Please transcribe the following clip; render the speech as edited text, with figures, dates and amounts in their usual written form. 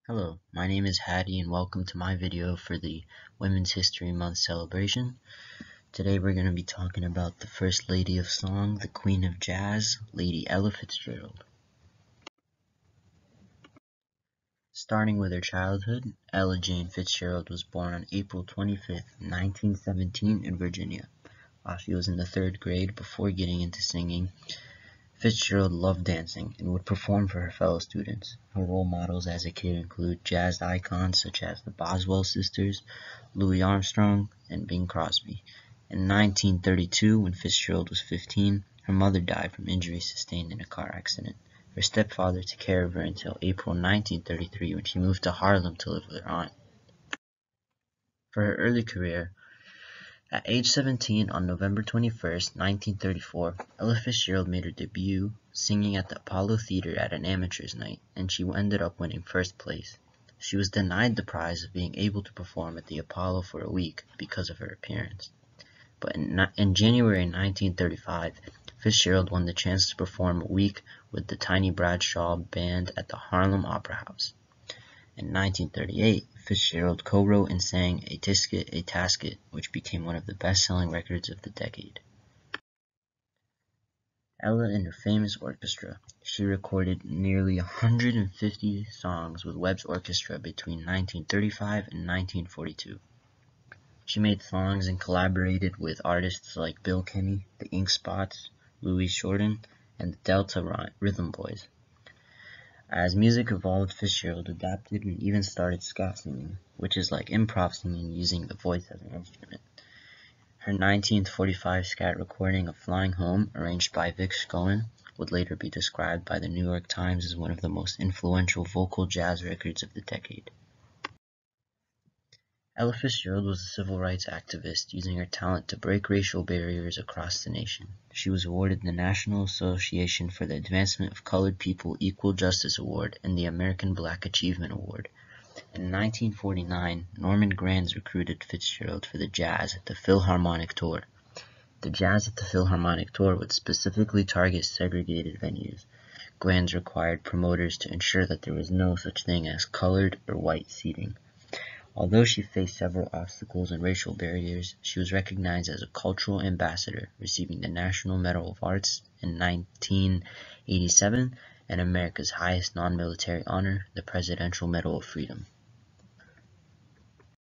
Hello, my name is Hattie and welcome to my video for the Women's History Month celebration. Today we're going to be talking about the First Lady of Song, the Queen of Jazz, Lady Ella Fitzgerald. Starting with her childhood, Ella Jane Fitzgerald was born on April 25, 1917 in Virginia. While she was in the 3rd grade before getting into singing, Fitzgerald loved dancing and would perform for her fellow students. Her role models as a kid include jazz icons such as the Boswell sisters, Louis Armstrong, and Bing Crosby. In 1932, when Fitzgerald was 15, her mother died from injuries sustained in a car accident. Her stepfather took care of her until April 1933 when she moved to Harlem to live with her aunt. For her early career, at age 17, on November 21, 1934, Ella Fitzgerald made her debut singing at the Apollo Theater at an amateur's night, and she ended up winning first place. She was denied the prize of being able to perform at the Apollo for a week because of her appearance. But in January 1935, Fitzgerald won the chance to perform a week with the Tiny Bradshaw Band at the Harlem Opera House. In 1938, Fitzgerald co-wrote and sang A Tisket, A Tasket, which became one of the best-selling records of the decade. Ella and her famous orchestra. She recorded nearly 150 songs with Webb's orchestra between 1935 and 1942. She made songs and collaborated with artists like Bill Kenny, the Ink Spots, Louis Jordan, and the Delta Rhythm Boys. As music evolved, Fitzgerald adapted and even started ska singing, which is like improv singing using the voice as an instrument. Her 1945 scat recording of Flying Home, arranged by Vic Scoen, would later be described by the New York Times as one of the most influential vocal jazz records of the decade. Ella Fitzgerald was a civil rights activist, using her talent to break racial barriers across the nation. She was awarded the National Association for the Advancement of Colored People Equal Justice Award and the American Black Achievement Award. In 1949, Norman Granz recruited Fitzgerald for the Jazz at the Philharmonic Tour. The Jazz at the Philharmonic Tour would specifically target segregated venues. Granz required promoters to ensure that there was no such thing as colored or white seating. Although she faced several obstacles and racial barriers, she was recognized as a cultural ambassador, receiving the National Medal of Arts in 1987 and America's highest non-military honor, the Presidential Medal of Freedom.